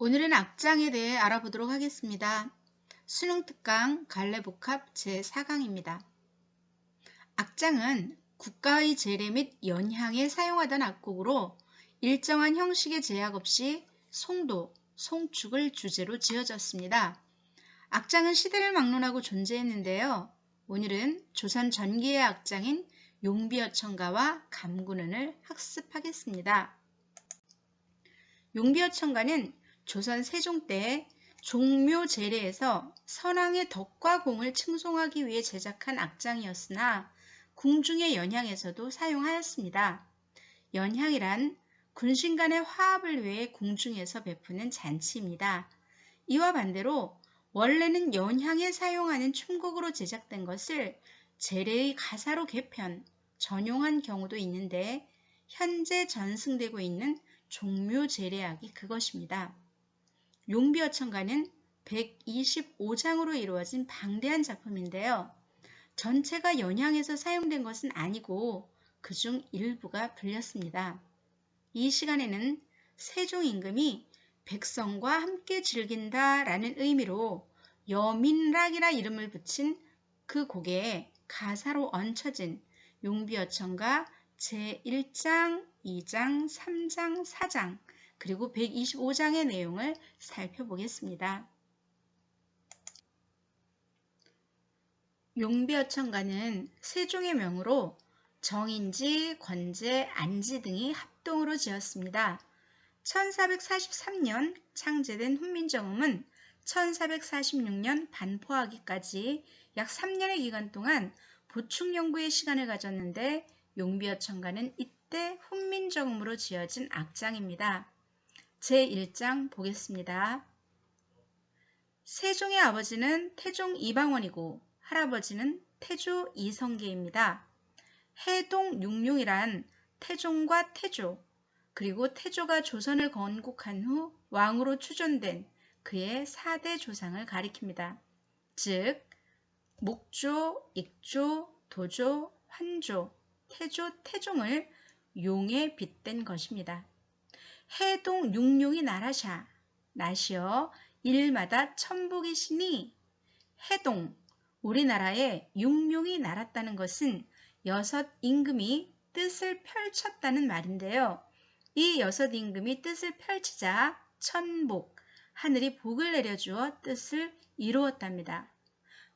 오늘은 악장에 대해 알아보도록 하겠습니다. 수능특강 갈래복합 제4강입니다. 악장은 국가의 제례 및 연향에 사용하던 악곡으로 일정한 형식의 제약 없이 송도, 송축을 주제로 지어졌습니다. 악장은 시대를 막론하고 존재했는데요. 오늘은 조선 전기의 악장인 용비어천가와 감군은을 학습하겠습니다. 용비어천가는 조선 세종 때 종묘제례에서 선왕의 덕과 공을 칭송하기 위해 제작한 악장이었으나 궁중의 연향에서도 사용하였습니다. 연향이란 군신 간의 화합을 위해 궁중에서 베푸는 잔치입니다. 이와 반대로 원래는 연향에 사용하는 춤곡으로 제작된 것을 제례의 가사로 개편, 전용한 경우도 있는데 현재 전승되고 있는 종묘제례악이 그것입니다. 용비어천가는 125장으로 이루어진 방대한 작품인데요. 전체가 연향에서 사용된 것은 아니고 그중 일부가 불렸습니다. 이 시간에는 세종 임금이 백성과 함께 즐긴다라는 의미로 여민락이라 이름을 붙인 그 곡에 가사로 얹혀진 용비어천가 제1장, 2장, 3장, 4장 그리고 125장의 내용을 살펴보겠습니다. 용비어천가는 세종의 명으로 정인지, 권제, 안지 등이 합동으로 지었습니다. 1443년 창제된 훈민정음은 1446년 반포하기까지 약 3년의 기간 동안 보충 연구의 시간을 가졌는데 용비어천가는 이때 훈민정음으로 지어진 악장입니다. 제1장 보겠습니다. 세종의 아버지는 태종 이방원이고 할아버지는 태조 이성계입니다. 해동육룡이란 태종과 태조, 그리고 태조가 조선을 건국한 후 왕으로 추존된 그의 4대 조상을 가리킵니다. 즉, 목조, 익조, 도조, 환조, 태조, 태종을 용에 빗댄 것입니다. 해동 육룡이 나라샤, 나시어 일마다 천복이시니 해동, 우리나라에 육룡이 날았다는 것은 6 임금이 뜻을 펼쳤다는 말인데요. 이 6 임금이 뜻을 펼치자 천복, 하늘이 복을 내려주어 뜻을 이루었답니다.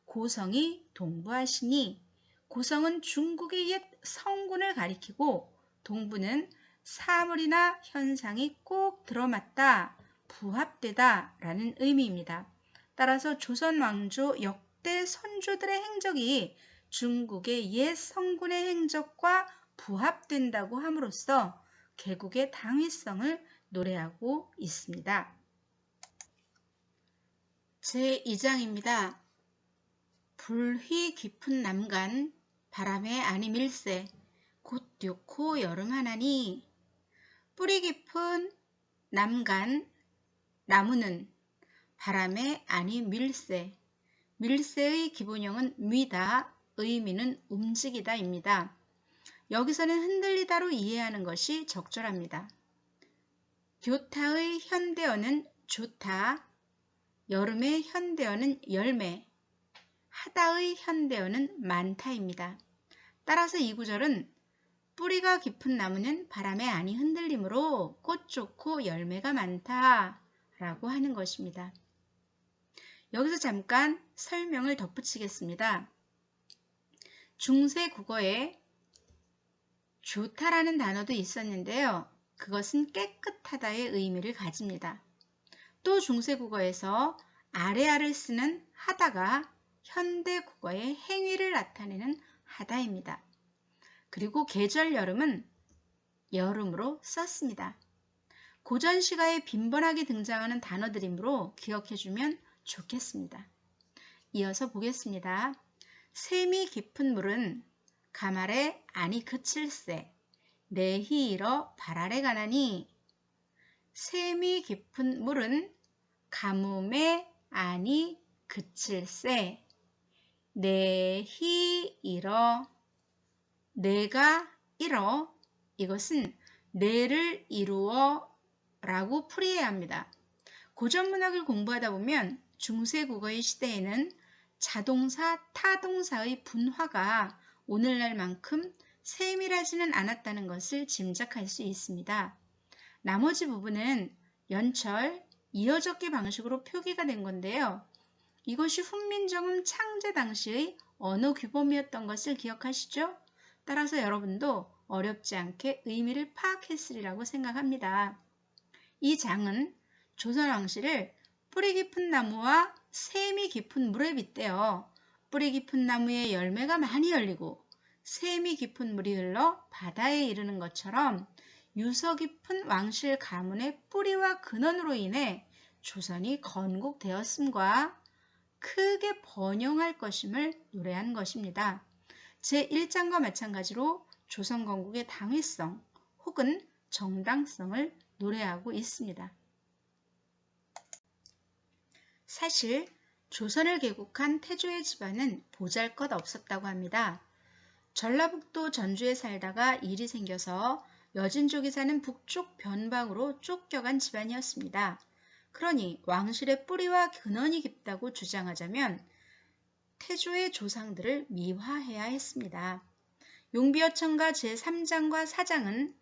고성이 동부하시니 고성은 중국의 옛 성군을 가리키고 동부는 사물이나 현상이 꼭 들어맞다, 부합되다 라는 의미입니다. 따라서 조선 왕조 역대 선조들의 행적이 중국의 옛 성군의 행적과 부합된다고 함으로써 개국의 당위성을 노래하고 있습니다. 제2장입니다. 불휘 깊은 남간, 바람에 아니 밀새, 곧 듀코 여름하나니. 뿌리 깊은 남간, 나무는 바람에 아니 밀새, 밀새의 기본형은 미다, 의미는 움직이다 입니다. 여기서는 흔들리다로 이해하는 것이 적절합니다. 교타의 현대어는 좋다, 여름의 현대어는 열매, 하다의 현대어는 많다입니다. 따라서 이 구절은 뿌리가 깊은 나무는 바람에 아니 흔들림으로 꽃 좋고 열매가 많다 라고 하는 것입니다. 여기서 잠깐 설명을 덧붙이겠습니다. 중세 국어에 좋다라는 단어도 있었는데요. 그것은 깨끗하다의 의미를 가집니다. 또 중세 국어에서 아래아를 쓰는 하다가 현대 국어의 행위를 나타내는 하다입니다. 그리고 계절 여름은 여름으로 썼습니다. 고전 시가에 빈번하게 등장하는 단어들이므로 기억해주면 좋겠습니다. 이어서 보겠습니다. 샘이 깊은 물은 가말에 아니 그칠세, 내히 일어 발 아래 가나니. 샘이 깊은 물은 가뭄에 아니 그칠세, 내히 일어, 내가 이뤄, 이것은 내를 이루어 라고 풀이해야 합니다. 고전 문학을 공부하다 보면 중세국어의 시대에는 자동사, 타동사의 분화가 오늘날만큼 세밀하지는 않았다는 것을 짐작할 수 있습니다. 나머지 부분은 연철, 이어적기 방식으로 표기가 된 건데요. 이것이 훈민정음 창제 당시의 언어 규범이었던 것을 기억하시죠? 따라서 여러분도 어렵지 않게 의미를 파악했으리라고 생각합니다. 이 장은 조선 왕실을 뿌리 깊은 나무와 샘이 깊은 물에 빗대어 뿌리 깊은 나무에 열매가 많이 열리고 샘이 깊은 물이 흘러 바다에 이르는 것처럼 유서 깊은 왕실 가문의 뿌리와 근원으로 인해 조선이 건국되었음과 크게 번영할 것임을 노래한 것입니다. 제1장과 마찬가지로 조선 건국의 당위성 혹은 정당성을 노래하고 있습니다. 사실 조선을 개국한 태조의 집안은 보잘것없었다고 합니다. 전라북도 전주에 살다가 일이 생겨서 여진족이 사는 북쪽 변방으로 쫓겨간 집안이었습니다. 그러니 왕실의 뿌리와 근원이 깊다고 주장하자면 태조의 조상들을 미화해야 했습니다. 용비어천가 제3장과 4장은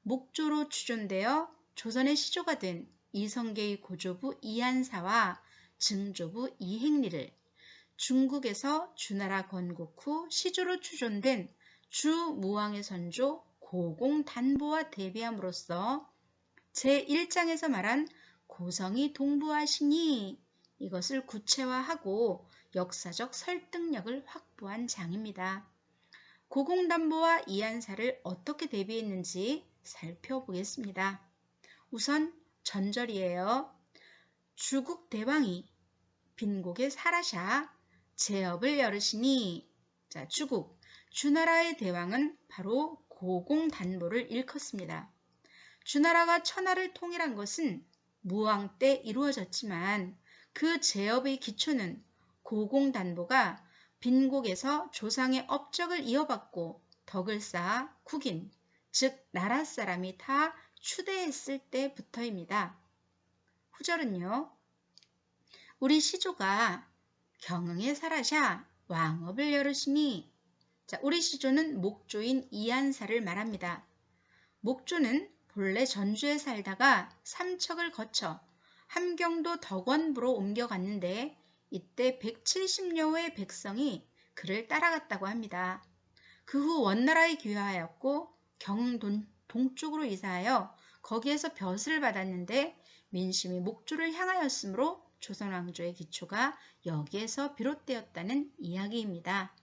목조로 추존되어 조선의 시조가 된 이성계의 고조부 이한사와 증조부 이행리를 중국에서 주나라 건국 후 시조로 추존된 주무왕의 선조 고공단보와 대비함으로써 제1장에서 말한 고성이 동부하시니 이것을 구체화하고 역사적 설득력을 확보한 장입니다. 고공단보와 이한사를 어떻게 대비했는지 살펴보겠습니다. 우선 전절이에요. 주국 대왕이 빈곡에 살아샤 제업을 열으시니 주국, 주나라의 대왕은 바로 고공단보를 일컫습니다. 주나라가 천하를 통일한 것은 무왕 때 이루어졌지만 그 제업의 기초는 고공단보가 빈곡에서 조상의 업적을 이어받고 덕을 쌓아 국인, 즉 나라 사람이 다 추대했을 때부터입니다. 후절은요. 우리 시조가 경흥에 살아샤 왕업을 열으시니 우리 시조는 목조인 이한사를 말합니다. 목조는 본래 전주에 살다가 삼척을 거쳐 함경도 덕원부로 옮겨갔는데 이때 170여의 백성이 그를 따라갔다고 합니다. 그 후 원나라에 귀화하였고 경흥 동쪽으로 이사하여 거기에서 벼슬을 받았는데 민심이 목조를 향하였으므로 조선 왕조의 기초가 여기에서 비롯되었다는 이야기입니다.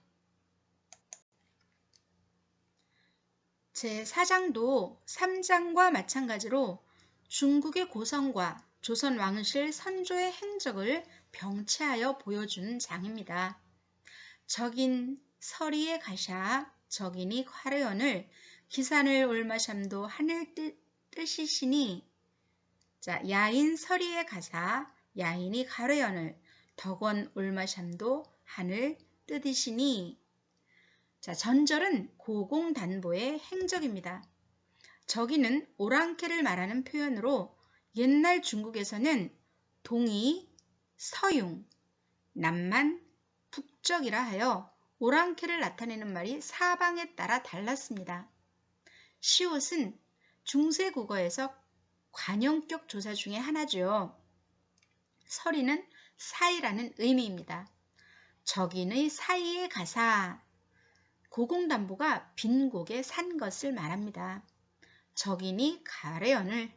제4장도 3장과 마찬가지로 중국의 고성과 조선 왕실 선조의 행적을 병체하여 보여주는 장입니다. 적인 서리에 가샤 적인이 화려연을 기산을 올마샴도 하늘 뜨시시니 야인 서리에 가사 야인이 가려연을 덕원 올마샴도 하늘 뜨디시니 전절은 고공단보의 행적입니다. 적이는 오랑캐를 말하는 표현으로 옛날 중국에서는 동이, 서융, 남만, 북적이라 하여 오랑캐를 나타내는 말이 사방에 따라 달랐습니다. 시옷은 중세국어에서 관용격 조사 중에 하나죠. 서리는 사이라는 의미입니다. 적인의 사이에 가사 고공단보가 빈곡에 산 것을 말합니다. 적인이 가래연을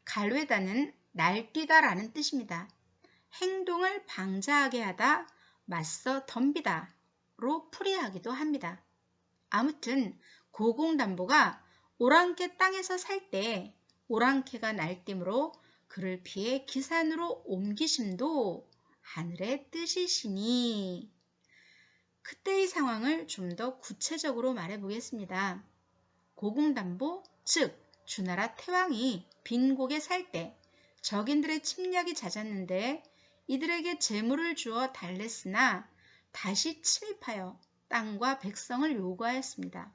갈외다는 날뛰다라는 뜻입니다. 행동을 방자하게 하다, 맞서 덤비다로 풀이하기도 합니다. 아무튼 고공단보가 오랑캐 땅에서 살 때 오랑캐가 날뛰므로 그를 피해 기산으로 옮기심도 하늘에 뜨시시니 그때의 상황을 좀 더 구체적으로 말해 보겠습니다. 고공단보, 즉 주나라 태왕이 빈곡에 살 때 적인들의 침략이 잦았는데 이들에게 재물을 주어 달랬으나 다시 침입하여 땅과 백성을 요구하였습니다.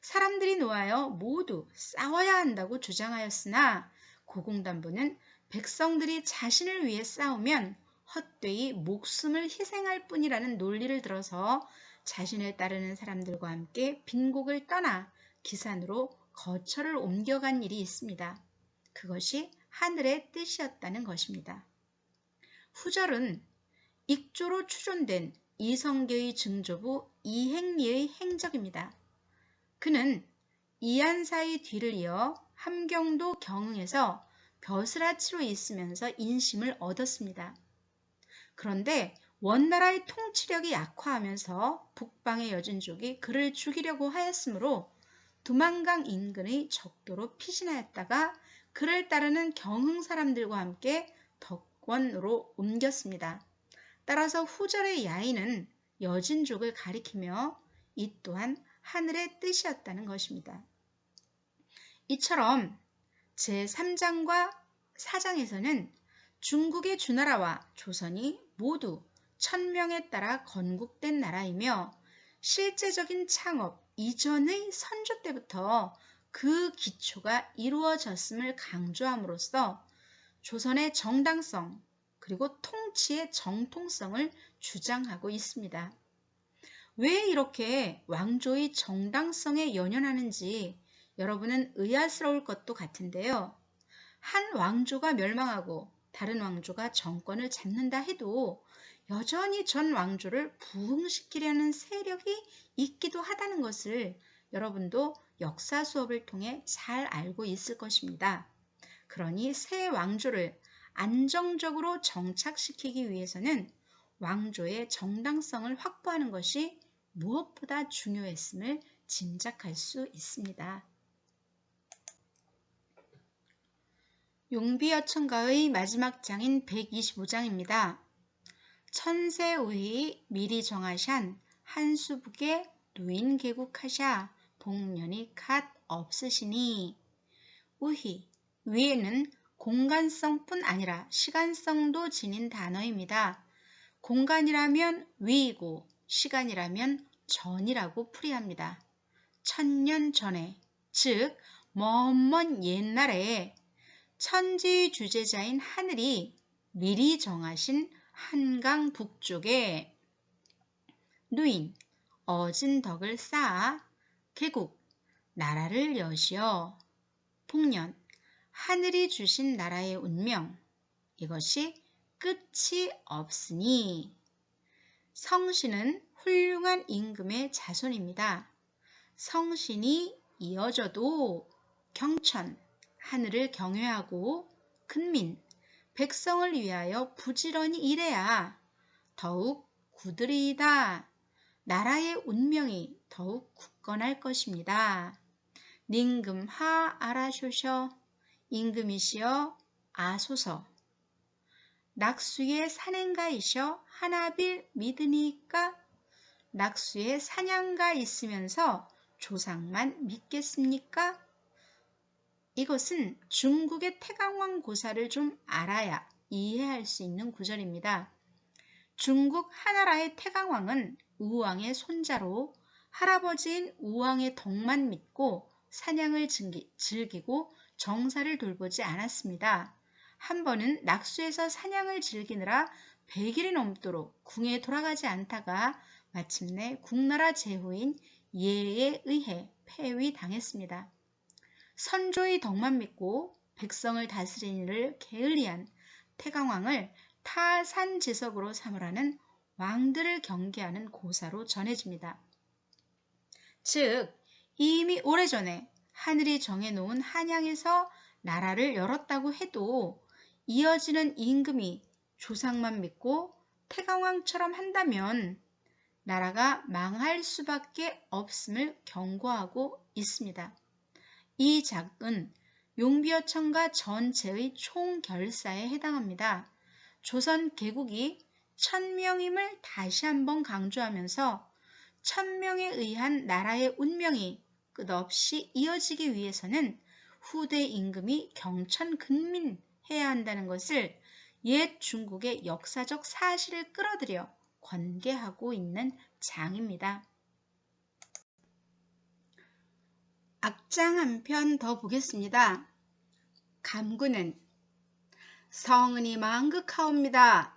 사람들이 놓아여 모두 싸워야 한다고 주장하였으나 고공단보는 백성들이 자신을 위해 싸우면 헛되이 목숨을 희생할 뿐이라는 논리를 들어서 자신을 따르는 사람들과 함께 빈곡을 떠나 기산으로 거처를 옮겨간 일이 있습니다. 그것이 하늘의 뜻이었다는 것입니다. 후절은 익조로 추존된 이성계의 증조부 이행리의 행적입니다. 그는 이한사의 뒤를 이어 함경도 경흥에서 벼슬아치로 있으면서 인심을 얻었습니다. 그런데 원나라의 통치력이 약화하면서 북방의 여진족이 그를 죽이려고 하였으므로 두만강 인근의 적도로 피신하였다가 그를 따르는 경흥 사람들과 함께 덕원으로 옮겼습니다. 따라서 후절의 야인은 여진족을 가리키며 이 또한 하늘의 뜻이었다는 것입니다. 이처럼 제3장과 4장에서는 중국의 주나라와 조선이 모두 천명에 따라 건국된 나라이며 실제적인 창업 이전의 선조 때부터 그 기초가 이루어졌음을 강조함으로써 조선의 정당성 그리고 통치의 정통성을 주장하고 있습니다. 왜 이렇게 왕조의 정당성에 연연하는지 여러분은 의아스러울 것도 같은데요. 한 왕조가 멸망하고 다른 왕조가 정권을 잡는다 해도 여전히 전 왕조를 부흥시키려는 세력이 있기도 하다는 것을 여러분도 역사 수업을 통해 잘 알고 있을 것입니다. 그러니 새 왕조를 안정적으로 정착시키기 위해서는 왕조의 정당성을 확보하는 것이 무엇보다 중요했음을 짐작할 수 있습니다. 용비어천가의 마지막 장인 125장입니다. 천세우희 미리 정하샨 한수북에 누인 개국하샤 복년이 갓 없으시니. 우희, 위에는 공간성뿐 아니라 시간성도 지닌 단어입니다. 공간이라면 위이고 시간이라면 전이라고 풀이합니다. 1000년 전에, 즉 먼 옛날에 천지의 주재자인 하늘이 미리 정하신 한강 북쪽에 누인, 어진 덕을 쌓아 개국, 나라를 여시어 복년, 하늘이 주신 나라의 운명, 이것이 끝이 없으니. 성신은 훌륭한 임금의 자손입니다. 성신이 이어져도 경천, 하늘을 경외하고 근민, 백성을 위하여 부지런히 일해야 더욱 굳으리이다. 나라의 운명이 더욱 굳건할 것입니다. 닝금하 아라쇼셔, 임금이시여 아소서. 낙수의 산행가이셔 하나빌 믿으니까. 낙수의 사냥가 있으면서 조상만 믿겠습니까? 이것은 중국의 태강왕 고사를 좀 알아야 이해할 수 있는 구절입니다. 중국 하나라의 태강왕은 우왕의 손자로 할아버지인 우왕의 덕만 믿고 사냥을 즐기고 정사를 돌보지 않았습니다. 한 번은 낙수에서 사냥을 즐기느라 100일이 넘도록 궁에 돌아가지 않다가 마침내 궁나라 제후인 예에 의해 폐위당했습니다. 선조의 덕만 믿고 백성을 다스리는 일을 게을리한 태강왕을 타산지석으로 삼으라는 왕들을 경계하는 고사로 전해집니다. 즉 이미 오래전에 하늘이 정해놓은 한양에서 나라를 열었다고 해도 이어지는 임금이 조상만 믿고 태강왕처럼 한다면 나라가 망할 수밖에 없음을 경고하고 있습니다. 이 작은 용비어천가 전체의 총결사에 해당합니다. 조선 개국이 천명임을 다시 한번 강조하면서 천명에 의한 나라의 운명이 끝없이 이어지기 위해서는 후대 임금이 경천근민해야 한다는 것을 옛 중국의 역사적 사실을 끌어들여 권계하고 있는 장입니다. 악장 한 편 더 보겠습니다. 감구는 성은이 망극하옵니다.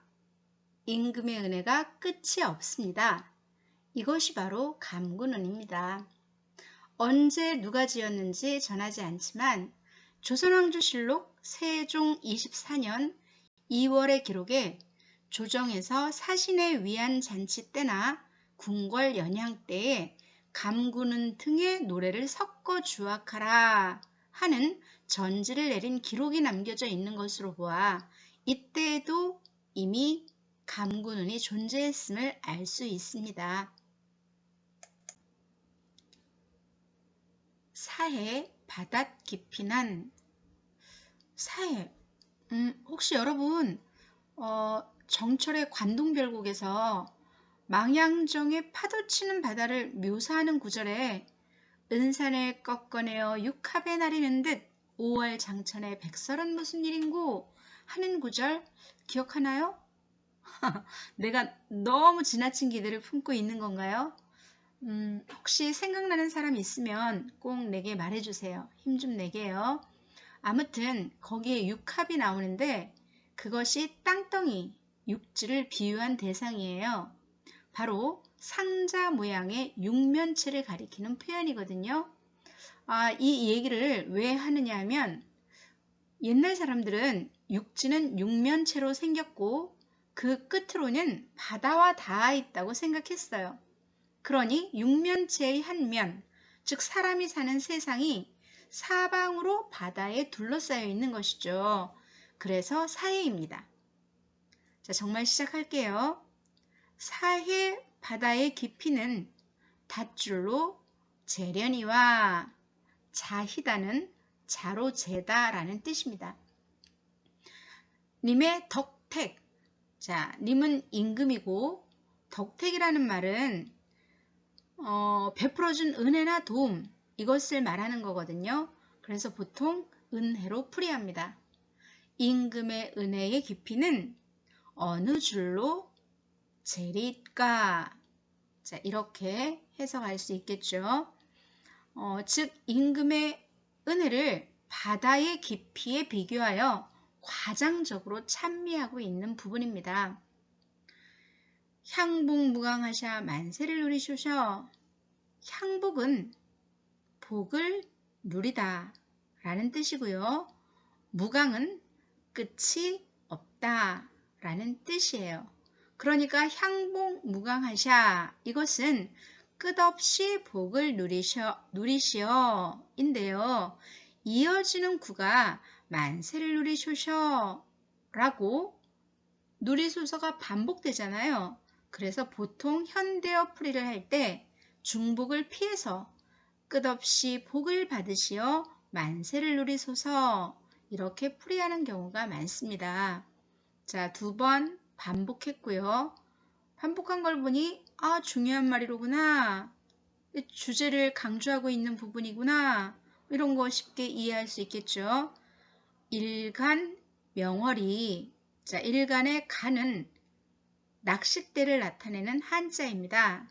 임금의 은혜가 끝이 없습니다. 이것이 바로 감군은입니다. 언제 누가 지었는지 전하지 않지만 조선왕조실록 세종 24년 2월의 기록에 조정에서 사신의 위안잔치 때나 궁궐 연향 때에 감군은 등의 노래를 섞어 주악하라 하는 전지를 내린 기록이 남겨져 있는 것으로 보아 이때에도 이미 감군은이 존재했음을 알 수 있습니다. 사해 바닷 깊이난 사해 혹시 여러분 정철의 관동별곡에서 망양정의 파도치는 바다를 묘사하는 구절에 은산을 꺾어내어 육합에 나리는 듯 5월 장천의 백설은 무슨 일인고 하는 구절 기억하나요? 내가 너무 지나친 기대를 품고 있는 건가요? 혹시 생각나는 사람 있으면 꼭 내게 말해주세요. 힘 좀 내게요. 아무튼 거기에 육합이 나오는데 그것이 땅덩이, 육지를 비유한 대상이에요. 바로 상자 모양의 육면체를 가리키는 표현이거든요. 이 얘기를 왜 하느냐 하면 옛날 사람들은 육지는 육면체로 생겼고 그 끝으로는 바다와 닿아 있다고 생각했어요. 그러니 육면체의 한 면, 즉 사람이 사는 세상이 사방으로 바다에 둘러싸여 있는 것이죠. 그래서 사해입니다. 자, 정말 시작할게요. 사해 바다의 깊이는 닷줄로 재련이와 자희다는 자로 재다라는 뜻입니다. 님의 덕택. 자, 님은 임금이고 덕택이라는 말은 베풀어준 은혜나 도움 이것을 말하는 거거든요. 그래서 보통 은혜로 풀이합니다. 임금의 은혜의 깊이는 어느 줄로 재릿까? 자, 이렇게 해석할 수 있겠죠. 즉 임금의 은혜를 바다의 깊이에 비교하여 과장적으로 찬미하고 있는 부분입니다. 향복무강하샤 만세를 누리쇼셔. 향복은 복을 누리다 라는 뜻이고요. 무강은 끝이 없다 라는 뜻이에요. 그러니까 향복무강하샤 이것은 끝없이 복을 누리시어 인데요. 이어지는 구가 만세를 누리쇼셔 라고 누리소서가 반복되잖아요. 그래서 보통 현대어 풀이를 할 때 중복을 피해서 끝없이 복을 받으시어 만세를 누리소서 이렇게 풀이하는 경우가 많습니다. 자, 2번 반복했고요. 반복한 걸 보니 중요한 말이로구나. 주제를 강조하고 있는 부분이구나. 이런 거 쉽게 이해할 수 있겠죠. 일간 명월이 자, 일간의 간은 낚싯대를 나타내는 한자입니다.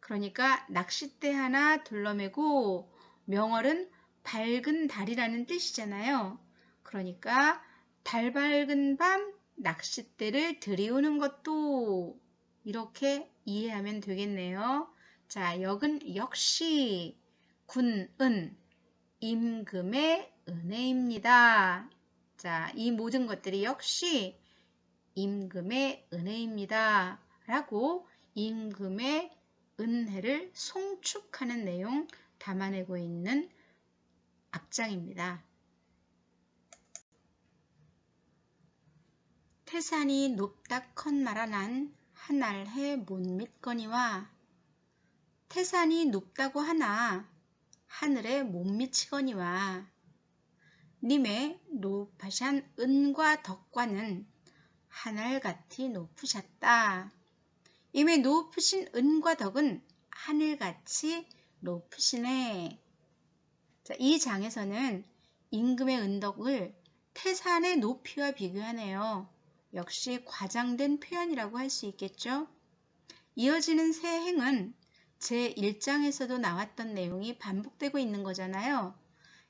그러니까 낚싯대 하나 둘러매고 명월은 밝은 달이라는 뜻이잖아요. 그러니까 달 밝은 밤 낚싯대를 들이우는 것도 이렇게 이해하면 되겠네요. 자, 역은 역시 군은 임금의 은혜입니다. 자, 이 모든 것들이 역시 임금의 은혜입니다. 라고 임금의 은혜를 송축하는 내용 담아내고 있는 악장입니다. 태산이 높다 컨말하난 한알해 못 믿거니와 태산이 높다고 하나 하늘에 못 미치거니와 님의 높으신 은과 덕과는 하늘같이 높으셨다. 이미 높으신 은과 덕은 하늘같이 높으시네. 자, 이 장에서는 임금의 은덕을 태산의 높이와 비교하네요. 역시 과장된 표현이라고 할 수 있겠죠. 이어지는 세 행은 제1장에서도 나왔던 내용이 반복되고 있는 거잖아요.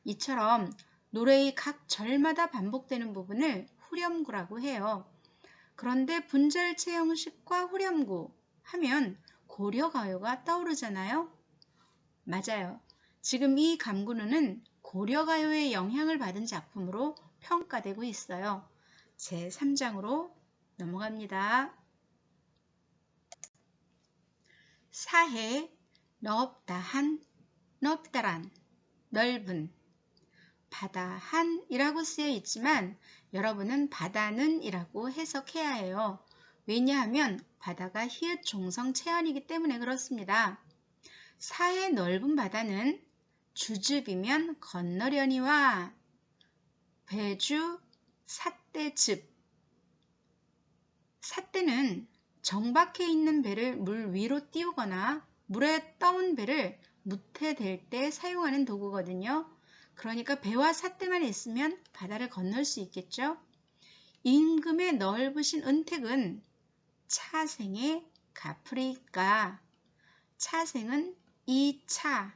이처럼 노래의 각 절마다 반복되는 부분을 후렴구라고 해요. 그런데 분절체 형식과 후렴구 하면 고려가요가 떠오르잖아요. 맞아요. 지금 이 감구는은 고려가요의 영향을 받은 작품으로 평가되고 있어요. 제3장으로 넘어갑니다. 사해, 넓다한, 넓다란, 넓은, 바다한이라고 쓰여 있지만 여러분은 바다는 이라고 해석해야 해요. 왜냐하면 바다가 히읗 종성 체언이기 때문에 그렇습니다. 사해 넓은 바다는 주즙이면 건너려니와 배주 삿대즙. 삿대는 정박해 있는 배를 물 위로 띄우거나 물에 떠온 배를 무태 댈 때 사용하는 도구거든요. 그러니까 배와 삿대만 있으면 바다를 건널 수 있겠죠. 임금의 넓으신 은택은 차생의 갚으리까. 차생은 이 차,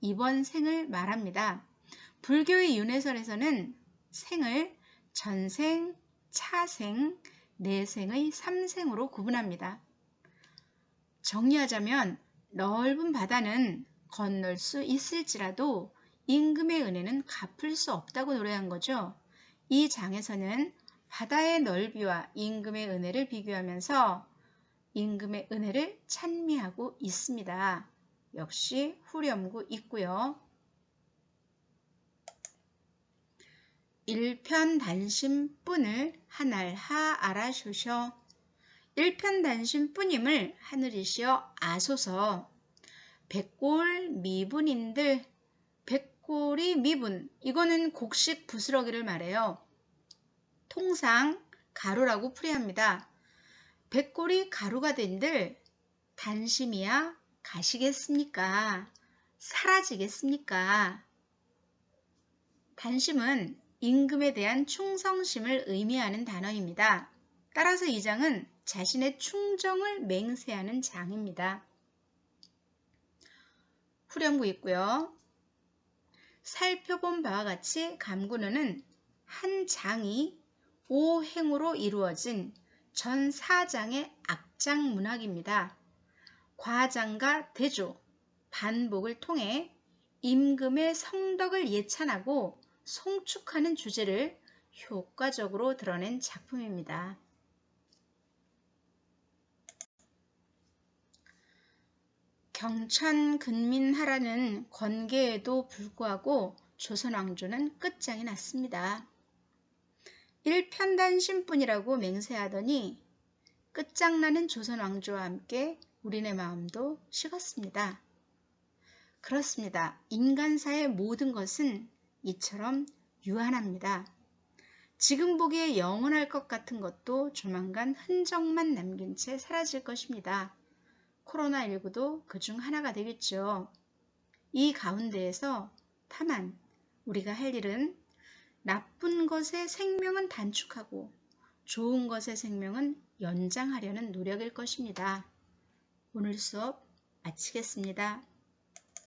이번 생을 말합니다. 불교의 윤회설에서는 생을 전생, 차생, 내생의 3생으로 구분합니다. 정리하자면 넓은 바다는 건널 수 있을지라도 임금의 은혜는 갚을 수 없다고 노래한 거죠. 이 장에서는 바다의 넓이와 임금의 은혜를 비교하면서 임금의 은혜를 찬미하고 있습니다. 역시 후렴구 있고요. 일편단심뿐을 하늘하 알아주셔. 일편단심뿐임을 하늘이시여 아소서. 백골 미분인들, 백골이 미분, 이거는 곡식 부스러기를 말해요. 통상 가루라고 풀이합니다. 백골이 가루가 된들 단심이야 가시겠습니까? 사라지겠습니까? 단심은 임금에 대한 충성심을 의미하는 단어입니다. 따라서 이 장은 자신의 충정을 맹세하는 장입니다. 후렴구 있고요. 살펴본 바와 같이 감구는은 한 장이 5행으로 이루어진 전 4장의 악장 문학입니다. 과장과 대조, 반복을 통해 임금의 성덕을 예찬하고 송축하는 주제를 효과적으로 드러낸 작품입니다. 경천근민하라는 권계에도 불구하고 조선왕조는 끝장이 났습니다. 일편단심뿐이라고 맹세하더니 끝장나는 조선왕조와 함께 우리네 마음도 식었습니다. 그렇습니다. 인간사의 모든 것은 이처럼 유한합니다. 지금 보기에 영원할 것 같은 것도 조만간 흔적만 남긴 채 사라질 것입니다. 코로나19도 그중 하나가 되겠죠. 이 가운데에서 다만 우리가 할 일은 나쁜 것의 생명은 단축하고 좋은 것의 생명은 연장하려는 노력일 것입니다. 오늘 수업 마치겠습니다.